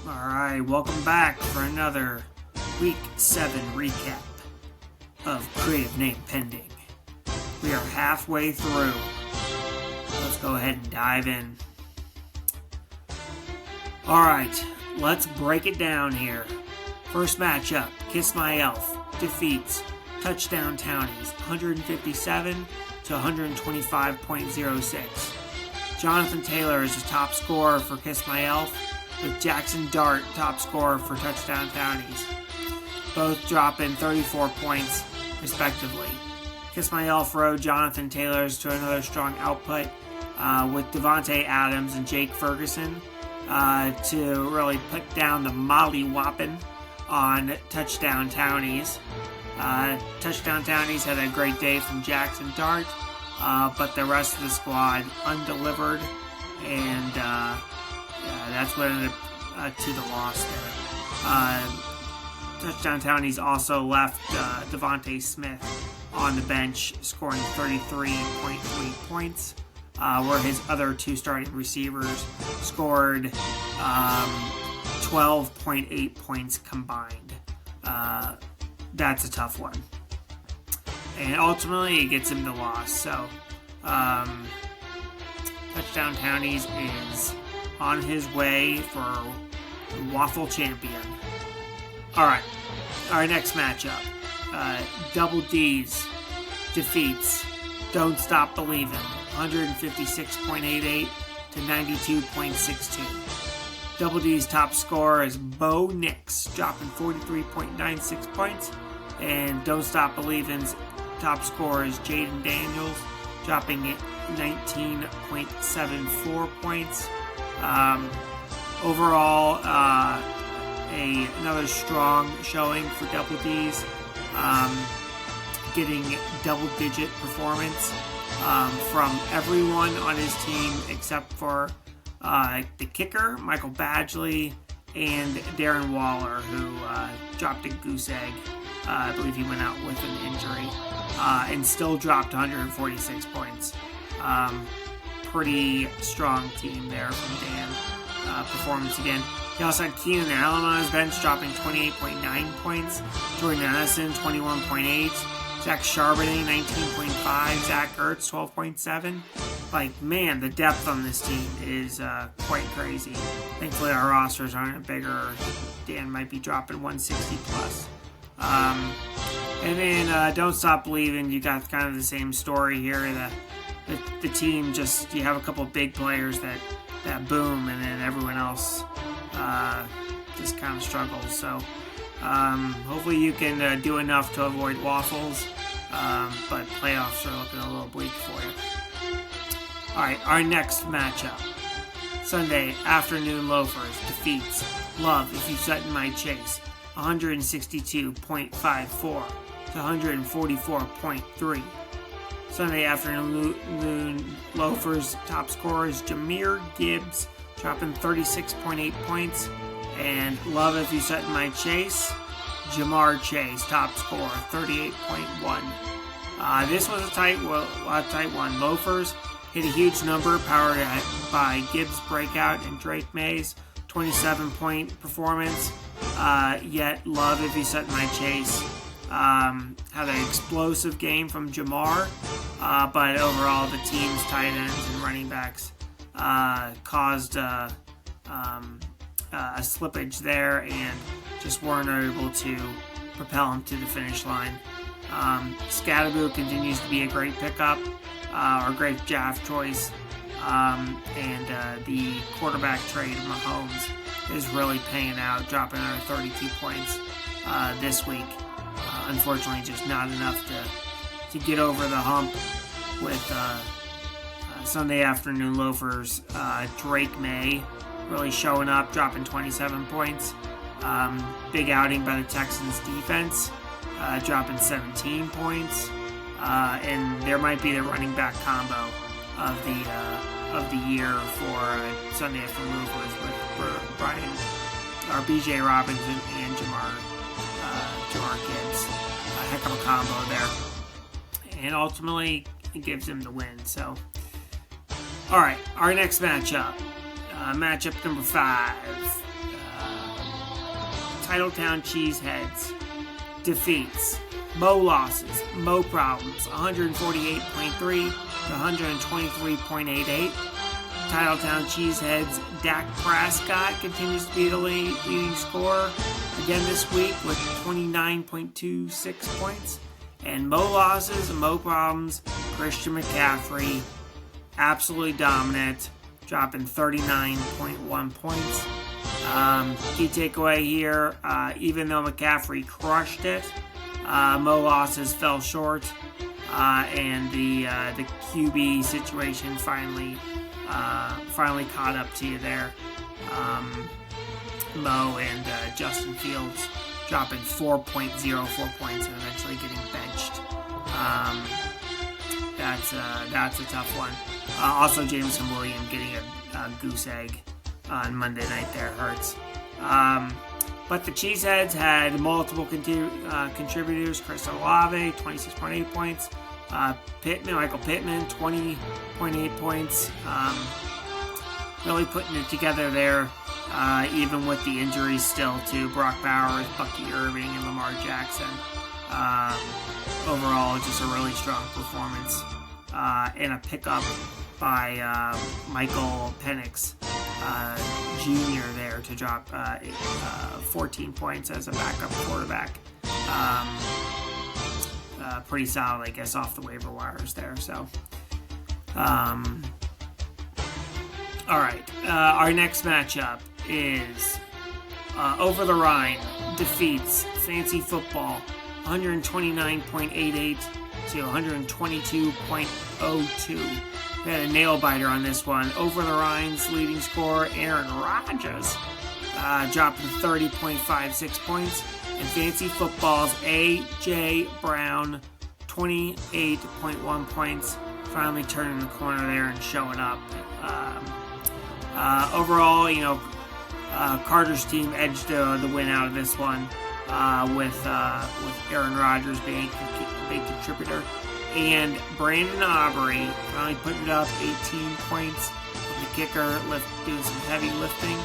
Alright, welcome back for another Week 7 recap of Creative Name Pending. We are halfway through. Let's go ahead and dive in. Alright, let's break it down here. First matchup, Kiss My Elf defeats Touchdown Townies 157 to 125.06. Jonathan Taylor is the top scorer for Kiss My Elf, with Jackson Dart top scorer for Touchdown Townies, both dropping 34 points respectively. Kiss My Elf rode Jonathan Taylor's to another strong output with Devontae Adams and Jake Ferguson to really put down the molly-whopping on Touchdown Townies. Touchdown Townies had a great day from Jackson Dart, but the rest of the squad undelivered, and that's what ended up to the loss there. Touchdown Townies also left Devontae Smith on the bench, scoring 33.3 points, where his other two starting receivers scored 12.8 points combined. That's a tough one. And ultimately, it gets him the loss. So, Touchdown Townies is on his way for Waffle Champion. Alright, our next matchup. Double D's defeats Don't Stop Believin' 156.88 to 92.62. Double D's top scorer is Bo Nix, dropping 43.96 points. And Don't Stop Believin's top scorer is Jaden Daniels, dropping 19.74 points. Overall, another strong showing for Double D's, getting double-digit performance from everyone on his team except for the kicker, Michael Badgley, and Darren Waller, who dropped a goose egg. I believe he went out with an injury and still dropped 146 points. Pretty strong team there from Dan. Performance again. He also had Keenan Allen on his bench, dropping 28.9 points. Jordan Addison, 21.8. Zach Charbonnet, 19.5. Zach Ertz, 12.7. Like, man, the depth on this team is quite crazy. Thankfully, our rosters aren't bigger. Dan might be dropping 160 plus. And then Don't Stop Believin', you got kind of the same story here. The team just, you have a couple big players that boom, and then everyone else just kind of struggles. So hopefully you can do enough to avoid waffles, but playoffs are looking a little bleak for you. Alright, our next matchup. Sunday Afternoon Loafers defeats Love If You Set in My Chase 162.54 to 144.3. Sunday Afternoon Loafers top scorer is Jahmyr Gibbs, dropping 36.8 points. And Love If You Set in My Chase, Jamar Chase, top scorer, 38.1. This was a tight one. Loafers hit a huge number, powered by Gibbs' breakout and Drake May's 27-point performance. Yet Love If You Set in My Chase had an explosive game from Jamar, but overall the team's tight ends and running backs caused a slippage there and just weren't able to propel him to the finish line. Scatterboo continues to be a great pickup, or great draft choice, and the quarterback trade of Mahomes is really paying out, dropping another 32 points this week. Unfortunately, just not enough to get over the hump with Sunday Afternoon Loafers. Drake May really showing up, dropping 27 points. Big outing by the Texans defense, dropping 17 points. And there might be the running back combo of the year for Sunday Afternoon Loafers with B.J. Robinson and Jamar Gibbs. A heck of a combo there. And ultimately, it gives him the win. So, alright, our next matchup. Matchup number 5. Titletown Cheeseheads defeats Mo losses, Mo problems, 148.3 to 123.88. Titletown Cheeseheads Dak Prescott continues to be the leading scorer again this week with 29.26 points. And Mo losses and Mo problems, Christian McCaffrey, absolutely dominant, dropping 39.1 points. Key takeaway here, even though McCaffrey crushed it, Mo losses fell short, and the QB situation finally caught up to you there. Mo and Justin Fields dropping 4.04 points and eventually getting benched. That's a tough one. Also, Jameson Williams getting a goose egg on Monday night there hurts. But the Cheeseheads had multiple contributors. Chris Olave, 26.8 points. Michael Pittman, 20.8 points. Really putting it together there, even with the injuries still to Brock Bowers, Bucky Irving, and Lamar Jackson. Overall, just a really strong performance. And a pickup by Michael Penix Jr. there to drop 14 points as a backup quarterback. Pretty solid, I guess, off the waiver wires there. So, all right. Our next matchup is Over the Rhine defeats Fancy Football 129.88 to 122.02. We had a nail biter on this one. Over the Rhine's leading scorer, Aaron Rodgers, dropped to 30.56 points. And Fancy Football's A.J. Brown, 28.1 points. Finally turning the corner there and showing up. Overall, Carter's team edged the win out of this one with Aaron Rodgers being a big contributor. And Brandon Aubrey finally putting it up 18 points. The kicker doing some heavy lifting.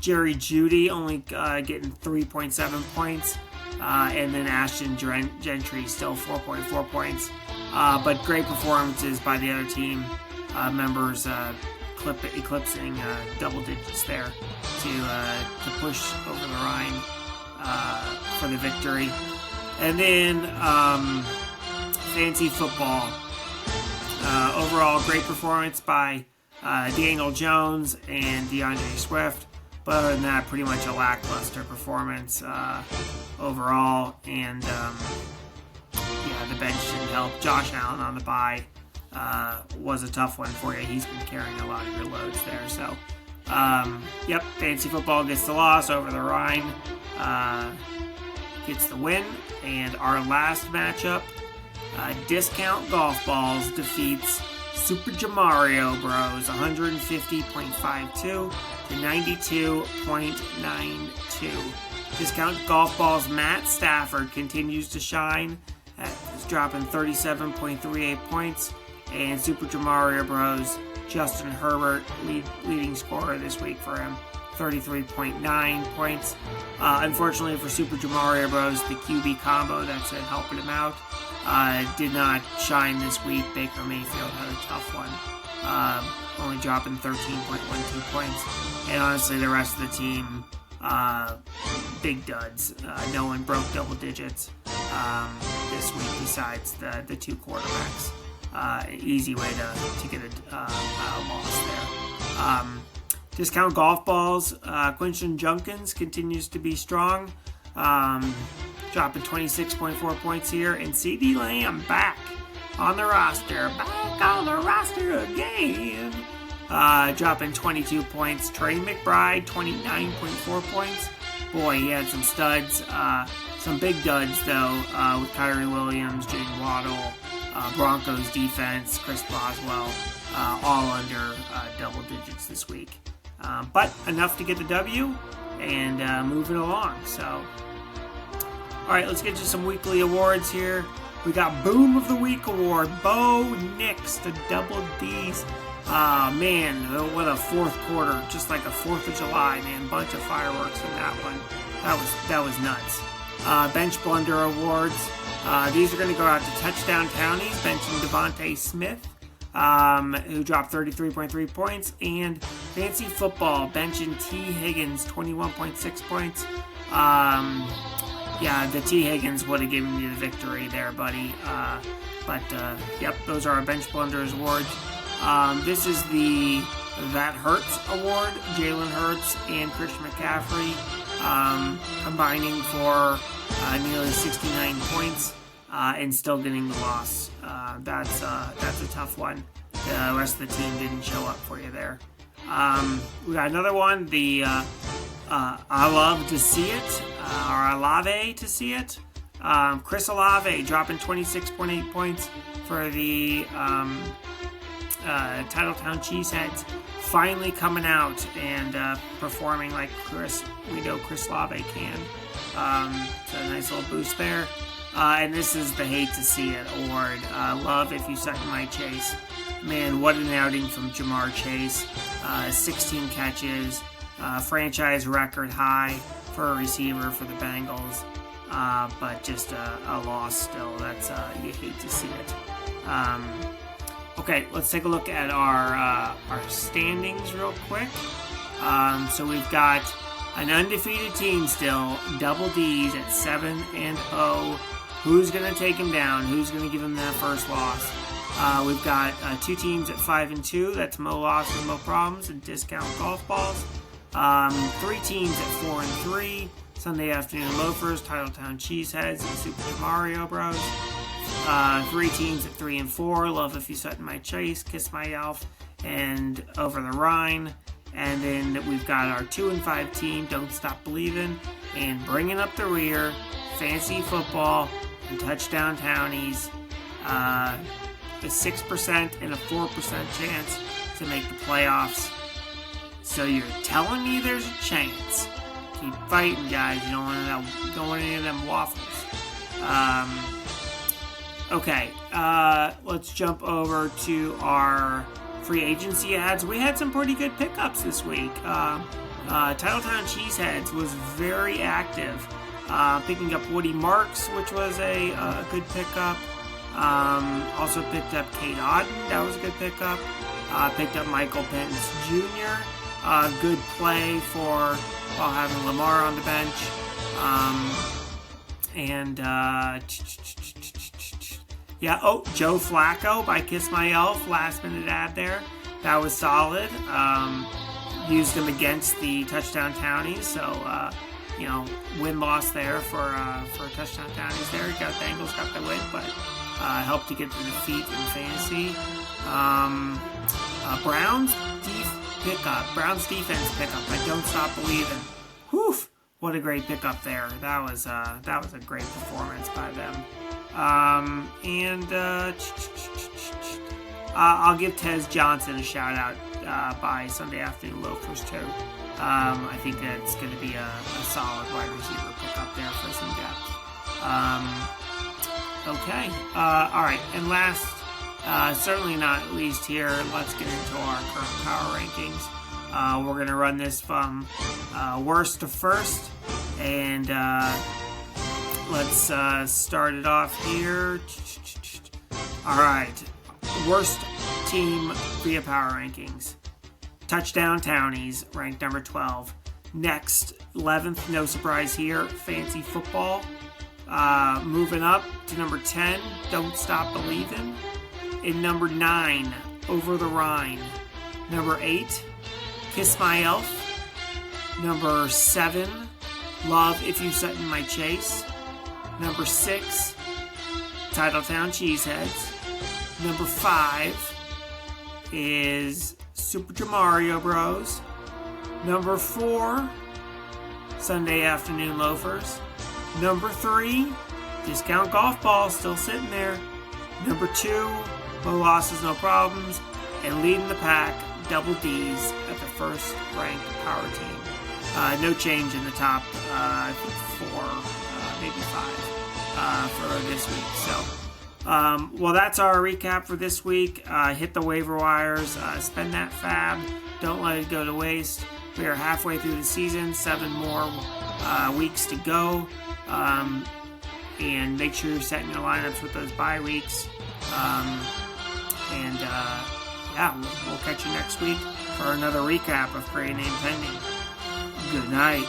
Jerry Jeudy only getting 3.7 points. And then Ashton Gentry still 4.4 points. But great performances by the other team members, eclipsing double digits there to push Over the Rhine for the victory. And then Fancy Football. Overall, great performance by Daniel Jones and DeAndre Swift. But other than that, pretty much a lackluster performance overall. And the bench didn't help. Josh Allen on the bye was a tough one for you. He's been carrying a lot of your loads there. So, Fancy Football gets the loss. Over the Rhine gets the win. And our last matchup, Discount Golf Balls defeats Super Jamario Bros 150.52 to 92.92. Discount Golf Balls Matt Stafford continues to shine. He's dropping 37.38 points. And Super Jamario Bros Justin Herbert, leading scorer this week for him, 33.9 points. Unfortunately for Super Jamario Bros, the QB combo that's been helping him out did not shine this week. Baker Mayfield had a tough one, only dropping 13.12 points. And honestly, the rest of the team, big duds. No one broke double digits this week besides the two quarterbacks. Easy way to get a loss there. Discount Golf Balls, Quinton Junkins continues to be strong, dropping 26.4 points here, and CeeDee Lamb back on the roster again, dropping 22 points. Trey McBride, 29.4 points. Boy, he had some studs, some big duds though, with Kyrie Williams, Jayden Waddle, Broncos defense, Chris Boswell, all under double digits this week. But enough to get the W and moving along. So, all right, let's get to some weekly awards here. We got Boom of the Week award. Bo Nix, the Double D's Man, what a fourth quarter, just like a 4th of July, man. Bunch of fireworks in that one. That was nuts. Bench blunder awards. These are going to go out to touchdown townies, benching Devontae Smith, who dropped 33.3 points, and fancy football, benching T. Higgins, 21.6 points. Yeah, the T. Higgins would have given you the victory there, buddy. Yep, those are our bench blunders awards. This is the That Hurts award. Jalen Hurts and Christian McCaffrey combining for nearly 69 points and still getting the loss. That's a tough one. The rest of the team didn't show up for you there. We got another one, the I love to see it, or Olave to see it. Chris Olave dropping 26.8 points for the Titletown Cheeseheads, finally coming out and performing like we know Chris Olave can. So a nice little boost there. And this is the Hate to See It award. Love if you suck my Chase. Man, what an outing from Jamar Chase. 16 catches, franchise record high for a receiver for the Bengals. But just a loss still. That's you hate to see it. Okay, let's take a look at our standings real quick. So we've got an undefeated team still, Double D's at 7-0. Who's going to take him down? Who's going to give him their first loss? We've got 2 teams at 5-2. That's Mo Losses, Mo Problems, and Discount Golf Balls. 3 teams at 4-3. Sunday Afternoon Loafers, Titletown Cheeseheads, and Super Mario Bros. 3 teams at 3-4. Love If You Sat in My Chase, Kiss My Elf, and Over the Rhine. And then we've got our 2-5 team, Don't Stop Believin', and Bringing Up the Rear, Fancy Football, and Touchdown Townies. A 6% and a 4% chance to make the playoffs. So you're telling me there's a chance. Keep fighting, guys. You don't want any of them waffles. Okay, let's jump over to our free agency ads. We had some pretty good pickups this week. Titletown Cheeseheads was very active, picking up Woody Marks, which was a good pickup. Also picked up Kate Auden. That was a good pickup. Picked up Michael Pence Jr. Good play while having Lamar on the bench. Joe Flacco by Kiss My Elf, last minute ad there. That was solid. Used him against the Touchdown Townies, so win-loss there for Touchdown Townies there. Bengals got the win, but helped to get the defeat in fantasy. Browns defense pickup. I Don't Stop Believin'. Whew! What a great pickup there. That was a great performance by them. I'll give Tez Johnson a shout out by Sunday Afternoon Loafers too. I think that's going to be a solid wide receiver pickup there for some depth. Okay. All right. And last, certainly not least here, let's get into our current power rankings. We're going to run this from worst to first, and let's start it off here. All right. Worst team via power rankings. Touchdown Townies, ranked number 12. Next, 11th, no surprise here, Fancy Football. Moving up to number 10, Don't Stop Believin'. In number 9, Over the Rhine. Number 8, Kiss My Elf. Number 7, Love If You Sat in My Chase. Number 6, Titletown Cheeseheads. Number 5 is Super Mario Bros. Number 4, Sunday Afternoon Loafers. Number 3, Discount Golf Ball, still sitting there. Number 2, No Losses, No Problems. And leading the pack, Double D's at the first ranked power team. No change in the top, I think 4, maybe 5 for this week. So Well, that's our recap for this week. Hit the waiver wires, spend that fab, don't let it go to waste. We are halfway through the season, 7 more weeks to go, and make sure you're setting your lineups with those bye weeks. We'll catch you next week for another recap of Create Name Pending. Good night.